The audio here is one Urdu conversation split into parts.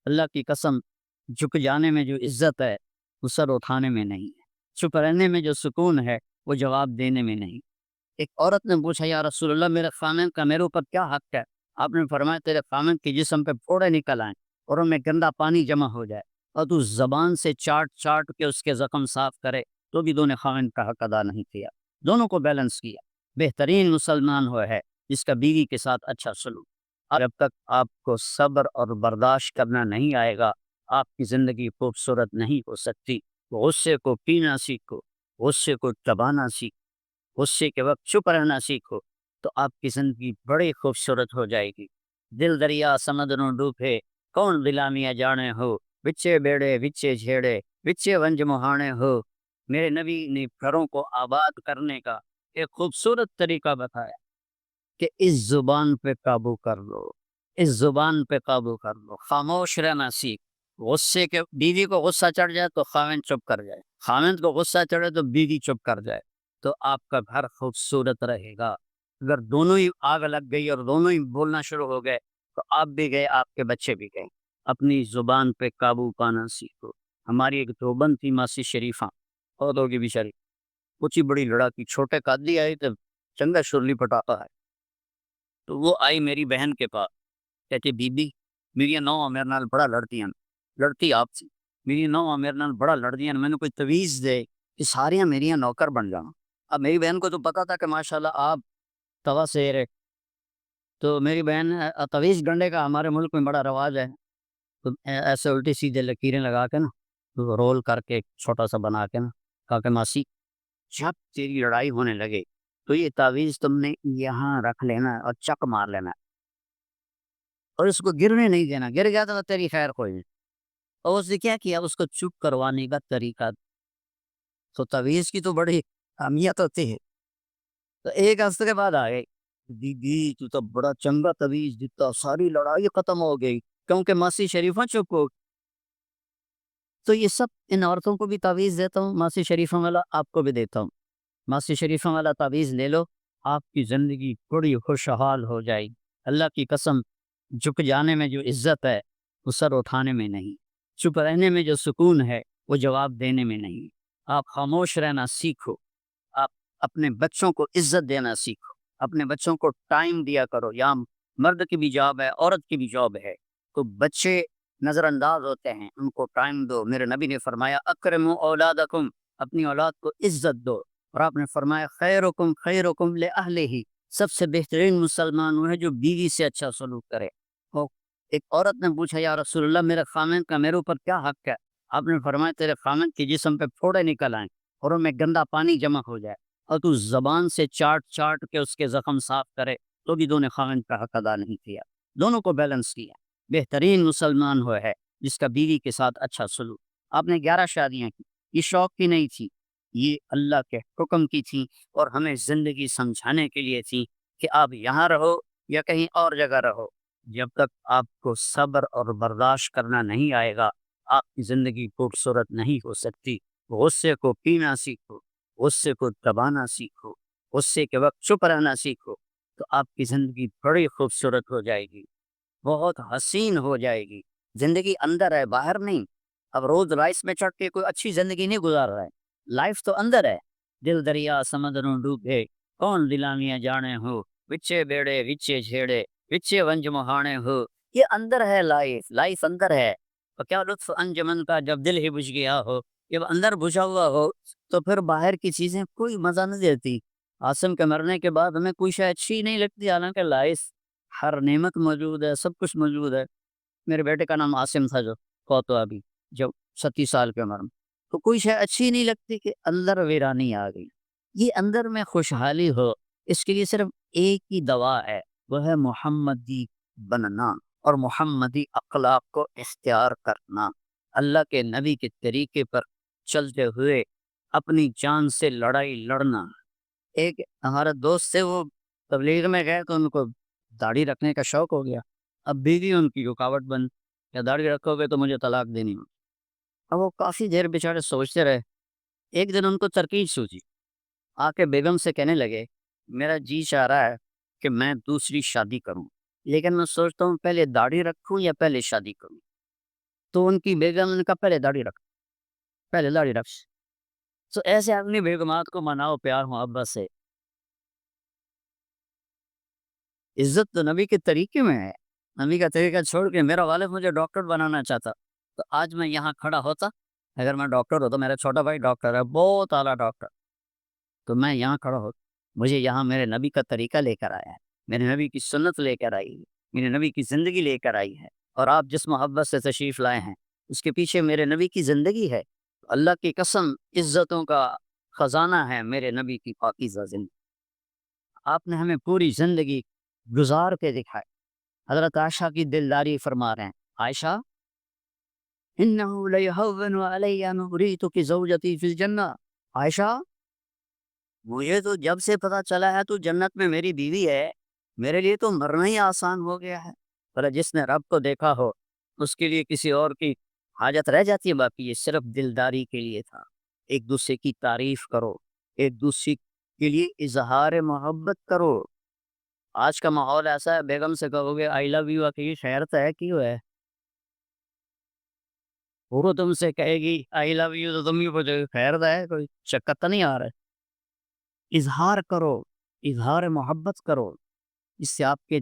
اللہ کی قسم، جھک جانے میں جو عزت ہے وہ سر اٹھانے میں نہیں ہے، چپ رہنے میں جو سکون ہے وہ جواب دینے میں نہیں۔ ایک عورت نے پوچھا، یا رسول اللہ میرے خامن کا میرے اوپر کیا حق ہے؟ آپ نے فرمایا تیرے خامن کے جسم پہ پھوڑے نکل آئیں اور ان میں گندا پانی جمع ہو جائے اور تو زبان سے چاٹ چاٹ کے اس کے زخم صاف کرے تو بھی دونوں خامن کا حق ادا نہیں کیا، دونوں کو بیلنس کیا۔ بہترین مسلمان وہ ہے جس کا بیوی کے ساتھ اچھا سلوک۔ اور جب تک آپ کو صبر اور برداشت کرنا نہیں آئے گا، آپ کی زندگی خوبصورت نہیں ہو سکتی۔ غصے کو پینا سیکھو، غصے کو دبانا سیکھو، غصے کے وقت چپ رہنا سیکھو، تو آپ کی زندگی بڑی خوبصورت ہو جائے گی۔ دل دریا سمندروں ڈوبے، کون دلامیاں جانے ہو، بچے بیڑے بچے جھیڑے، بچے ونج مہانے ہو۔ میرے نبی نے گھروں کو آباد کرنے کا ایک خوبصورت طریقہ بتایا کہ اس زبان پہ قابو کر لو، اس زبان پہ قابو کر لو، خاموش رہنا سیکھ۔ غصے کے بیوی کو غصہ چڑھ جائے تو خاوند چپ کر جائے، خاوند کو غصہ چڑھے تو بیوی چپ کر جائے، تو آپ کا گھر خوبصورت رہے گا۔ اگر دونوں ہی آگ لگ گئی اور دونوں ہی بولنا شروع ہو گئے تو آپ بھی گئے، آپ کے بچے بھی گئے۔ اپنی زبان پہ قابو پانا سیکھو۔ ہماری ایک دیوبند تھی ماسی شریفہ، اور ہوگی بیچاری، کچھ ہی بڑی لڑاکی، چھوٹے قادری آئی تو چنگا شرلی پٹاخہ ہے، تو وہ آئی میری بہن کے پاس، کہتے بی بی میری نو میرے نال بڑا لڑتی ہیں، لڑتی آپ سے، میری نو میرے نال بڑا لڑتی ہیں، میں نے کوئی تویز دے کہ ساریاں میری نوکر بن جانا۔ اب میری بہن کو تو پتا تھا کہ ماشاءاللہ آپ توا سے رہے، تو میری بہن تویز ڈنڈے کا ہمارے ملک میں بڑا رواج ہے، تو ایسے الٹی سیدھے لکیریں لگا کے نا، تو رول کر کے چھوٹا سا بنا کے نا، کہا کہ ماسی جب تیری لڑائی ہونے لگے تو یہ تعویذ تم نے یہاں رکھ لینا اور چک مار لینا اور اس کو گرنے نہیں دینا، گر گیا تو تیری خیر کوئی نہیں۔ اور اس نے کیا کیا، اس کو چپ کروانے کا طریقہ، تو تعویذ کی تو بڑی اہمیت ہوتی ہے۔ تو ایک ہفتے کے بعد آ گئی، دیدی تو تب بڑا چنگا تعویذ دیتا، ساری لڑائی ختم ہو گئی کیونکہ ماسی شریفہ چپ ہو۔ تو یہ سب ان عورتوں کو بھی تعویذ دیتا ہوں، ماسی شریفہ والا آپ کو بھی دیتا ہوں۔ ماسی شریفہ والا تعویذ لے لو، آپ کی زندگی بڑی خوشحال ہو جائے گی۔ اللہ کی قسم، جھک جانے میں جو عزت ہے وہ سر اٹھانے میں نہیں، چپ رہنے میں جو سکون ہے وہ جواب دینے میں نہیں۔ آپ خاموش رہنا سیکھو، آپ اپنے بچوں کو عزت دینا سیکھو، اپنے بچوں کو ٹائم دیا کرو۔ یا مرد کی بھی جاب ہے، عورت کی بھی جاب ہے، تو بچے نظر انداز ہوتے ہیں، ان کو ٹائم دو۔ میرے نبی نے فرمایا اکرموا اولادکم، اپنی اولاد کو عزت دو، اور آپ نے فرمایا خیرکم خیرکم لأہلہ، سب سے بہترین مسلمان وہ ہے جو بیوی سے اچھا سلوک کرے۔ تو ایک عورت نے پوچھا، یا رسول اللہ میرے خامن کا میرے اوپر کیا حق ہے؟ آپ نے فرمایا تیرے خامن کے جسم پہ پھوڑے نکل آئیں اور ان میں گندا پانی جمع ہو جائے اور تو زبان سے چاٹ چاٹ کے اس کے زخم صاف کرے تو بھی دونوں خامن کا حق ادا نہیں کیا، دونوں کو بیلنس کیا۔ بہترین مسلمان وہ ہے جس کا بیوی کے ساتھ اچھا سلوک۔ آپ نے 11 شادیاں کی، یہ شوق کی نہیں تھی، یہ اللہ کے حکم کی تھی اور ہمیں زندگی سمجھانے کے لیے تھی کہ آپ یہاں رہو یا کہیں اور جگہ رہو، جب تک آپ کو صبر اور برداشت کرنا نہیں آئے گا، آپ کی زندگی خوبصورت نہیں ہو سکتی۔ غصے کو پینا سیکھو، غصے کو دبانا سیکھو، غصے کے وقت چپ رہنا سیکھو، تو آپ کی زندگی بڑی خوبصورت ہو جائے گی، بہت حسین ہو جائے گی۔ زندگی اندر ہے، باہر نہیں۔ اب روز رائس میں چڑھ کے کوئی اچھی زندگی نہیں گزار رہا ہے، لائف تو اندر ہے۔ دل دریا سمندروں ڈوبے، کون دلامیاں جانے ہو، بچے بیڑے بچے جھیڑے، بچے ونج مہانے ہو۔ یہ اندر ہے، لائف لائف اندر ہے۔ اور کیا لطف انجمن کا جب دل ہی بجھ گیا ہو، جب اندر بجھا ہوا ہو تو پھر باہر کی چیزیں کوئی مزہ نہیں دیتی۔ عاصم کے مرنے کے بعد ہمیں کوئی شے اچھی نہیں لگتی، حالانکہ لائف ہر نعمت موجود ہے، سب کچھ موجود ہے۔ میرے بیٹے کا نام عاصم تھا جو فوت ہوا ابھی، جو 37 سال کی عمر میں، تو کوئی شے اچھی نہیں لگتی کہ اندر ویرانی آ گئی۔ یہ اندر میں خوشحالی ہو، اس کے لیے صرف ایک ہی دوا ہے، وہ ہے محمدی بننا اور محمدی اخلاق کو اختیار کرنا، اللہ کے نبی کے طریقے پر چلتے ہوئے اپنی جان سے لڑائی لڑنا۔ ایک ہمارا دوست سے، وہ تبلیغ میں گئے تو ان کو داڑھی رکھنے کا شوق ہو گیا، اب بیوی ان کی رکاوٹ بن، یا داڑھی رکھو گے تو مجھے طلاق دینی ہو۔ اب وہ کافی دیر بیچارے سوچتے رہے، ایک دن ان کو ترکیب سوچی، آ کے بیگم سے کہنے لگے میرا جی چاہ رہا ہے کہ میں دوسری شادی کروں، لیکن میں سوچتا ہوں پہلے داڑھی رکھوں یا پہلے شادی کروں۔ تو ان کی بیگم نے کہا پہلے داڑھی رکھ، پہلے داڑھی رکھ۔ تو ایسے اپنی بیگمات کو مناؤ پیار محبت سے۔ عزت تو نبی کے طریقے میں ہے، نبی کا طریقہ چھوڑ کے میرا والد مجھے ڈاکٹر بنانا چاہتا تو آج میں یہاں کھڑا ہوتا۔ اگر میں ڈاکٹر ہوتا، میرا چھوٹا بھائی ڈاکٹر ہے، بہت اعلیٰ ڈاکٹر، تو میں یہاں کھڑا ہوتا۔ مجھے یہاں میرے نبی کا طریقہ لے کر آیا ہے، میرے نبی کی سنت لے کر آئی ہے، میرے نبی کی زندگی لے کر آئی ہے، اور آپ جس محبت سے تشریف لائے ہیں اس کے پیچھے میرے نبی کی زندگی ہے۔ اللہ کی قسم عزتوں کا خزانہ ہے میرے نبی کی پاکیزہ زندگی۔ آپ نے ہمیں پوری زندگی گزار کے دکھائے۔ حضرت عائشہ کی دلداری فرما رہے ہیں، عائشہ انہو لیہون علی ان اریتک زوجتی فی الجنہ، عائشہ مجھے تو جب سے پتا چلا ہے تو جنت میں میری بیوی ہے، میرے لیے تو مرنا ہی آسان ہو گیا ہے۔ پر جس نے رب کو دیکھا ہو اس کے لیے کسی اور کی حاجت رہ جاتی ہے، باقی یہ صرف دلداری کے لیے تھا۔ ایک دوسرے کی تعریف کرو، ایک دوسرے کے لیے اظہار محبت کرو۔ آج کا ماحول ایسا ہے، بیگم سے کہو گے آئی لو یو کی خیر تو ہے کیوں ہے، وہ تم سے کہے گی آئی لو یو تو تم ہی پوچھو گے خیر تو ہے، کوئی شکت تو نہیں آ رہا ہے۔ اظہار کرو، اظہار محبت کرو، اس سے آپ کے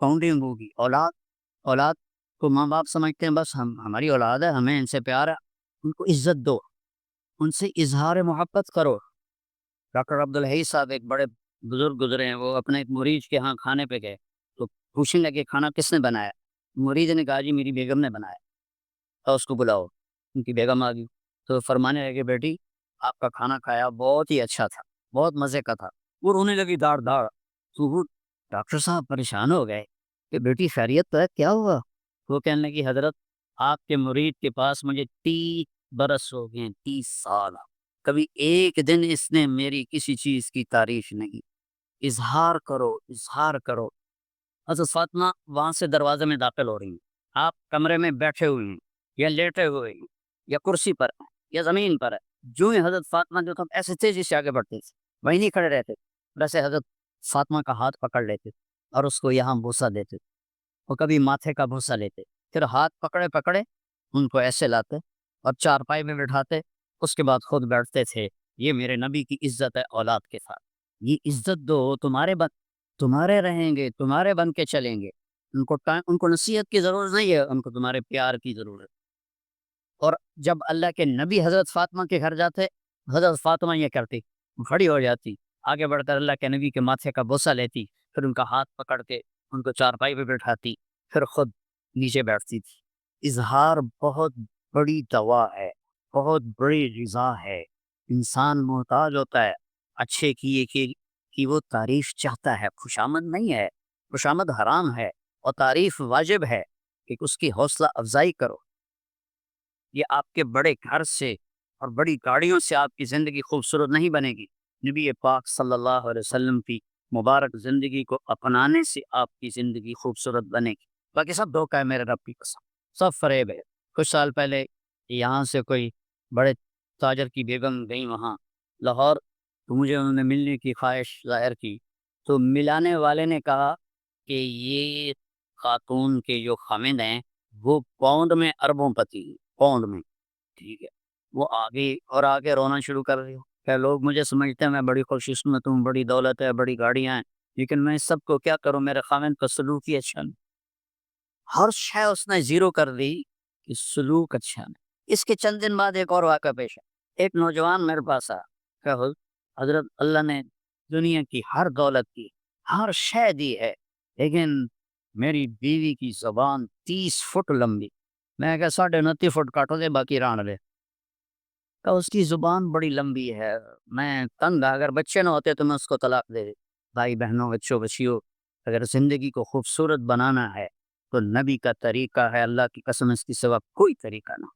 باؤنڈنگ ہوگی۔ اولاد کو ماں باپ سمجھتے ہیں بس ہماری اولاد ہے، ہمیں ان سے پیار ہے، ان کو عزت دو، ان سے اظہار محبت کرو۔ ڈاکٹر عبدالحی صاحب ایک بڑے بزرگ گزرے ہیں، وہ اپنے ایک مریض کے ہاں کھانے پہ گئے تو پوچھنے لگے کھانا کس نے بنایا؟ مریض نے کہا جی میری بیگم نے بنایا، اور اس کو بلاؤ۔ ان کی بیگم آ گئی تو فرمانے لگے بیٹی آپ کا کھانا کھایا بہت ہی اچھا تھا، بہت مزے کا تھا، وہ رونے لگی داڑ داڑ۔ تو وہ ڈاکٹر صاحب پریشان ہو گئے کہ بیٹی خیریت تو ہے، کیا ہوا؟ وہ کہنے لگی حضرت آپ کے مرید کے پاس مجھے 30 برس ہو گئے، 30 سال، کبھی ایک دن اس نے میری کسی چیز کی تعریف نہیں۔ اظہار کرو، اظہار کرو۔ حضرت فاطمہ وہاں سے دروازے میں داخل ہو رہی ہیں، آپ کمرے میں بیٹھے ہوئے ہیں یا لیٹے ہوئے ہیں یا کرسی پر ہیں یا زمین پر ہے، جو ہی حضرت فاطمہ جو تھا ایسے تیزی سے آگے بڑھتے تھے، وہیں نہیں کھڑے رہتے، ویسے حضرت فاطمہ کا ہاتھ پکڑ لیتے اور اس کو یہاں بوسہ دیتے، اور کبھی ماتھے کا بوسہ لیتے، پھر ہاتھ پکڑے پکڑے ان کو ایسے لاتے اور چارپائی میں بٹھاتے، اس کے بعد خود بیٹھتے تھے۔ یہ میرے نبی کی عزت ہے اولاد کے ساتھ، یہ عزت دو، تمہارے رہیں گے، تمہارے بن کے چلیں گے۔ ان کو نصیحت کی ضرورت نہیں ہے، ان کو تمہارے پیار کی ضرورت۔ اور جب اللہ کے نبی حضرت فاطمہ کے گھر جاتے، حضرت فاطمہ یہ کرتی، کھڑی ہو جاتی، آگے بڑھ کر اللہ کے نبی کے ماتھے کا بوسہ لیتی، پھر ان کا ہاتھ پکڑ کے ان کو چارپائی پہ بٹھاتی، پھر خود نیچے بیٹھتی تھی۔ اظہار بہت بڑی دوا ہے، بہت بڑی غذا ہے۔ انسان محتاج ہوتا ہے اچھے کیے کی وہ تعریف چاہتا ہے، خوشامد نہیں ہے، خوشامد حرام ہے، اور تعریف واجب ہے کہ اس کی حوصلہ افزائی کرو۔ یہ آپ کے بڑے گھر سے اور بڑی گاڑیوں سے آپ کی زندگی خوبصورت نہیں بنے گی، نبی پاک صلی اللہ علیہ وسلم کی مبارک زندگی کو اپنانے سے آپ کی زندگی خوبصورت بنے گی۔ باقی سب دھوکہ ہے میرے رب کی قسم، سب فریب ہے۔ کچھ سال پہلے یہاں سے کوئی بڑے تاجر کی بیگم گئی وہاں لاہور، تو مجھے انہوں نے ملنے کی خواہش ظاہر کی، تو ملانے والے نے کہا کہ یہ خاتون کے جو خامد ہیں وہ پاؤنڈ میں اربوں پتی ہیں، پاؤنڈ میں، ٹھیک ہے۔ وہ آگے اور آگے رونا شروع کر رہی ہو کہ لوگ مجھے سمجھتے ہیں میں بڑی خوش قسمت ہوں، بڑی دولت ہے، بڑی گاڑیاں ہیں، لیکن میں سب کو کیا کروں، میرے خامد کا سلوک ہی اچھا نہیں۔ ہر شے اس نے زیرو کر دی کہ سلوک اچھا نہیں۔ اس کے چند دن بعد ایک اور واقعہ پیش ہے۔ ایک نوجوان میرے پاس آیا کہ حضرت اللہ نے دنیا کی ہر دولت کی ہر شے دی ہے، لیکن میری بیوی کی زبان 30 فٹ لمبی، میں کہا 29.5 فٹ کاٹو دے باقی ران لے، کہ اس کی زبان بڑی لمبی ہے، میں تنگ، اگر بچے نہ ہوتے تو میں اس کو طلاق دے دے۔ بھائی بہنوں، بچوں بچیوں، اگر زندگی کو خوبصورت بنانا ہے تو نبی کا طریقہ ہے، اللہ کی قسم اس کی سوا کوئی طریقہ نہ۔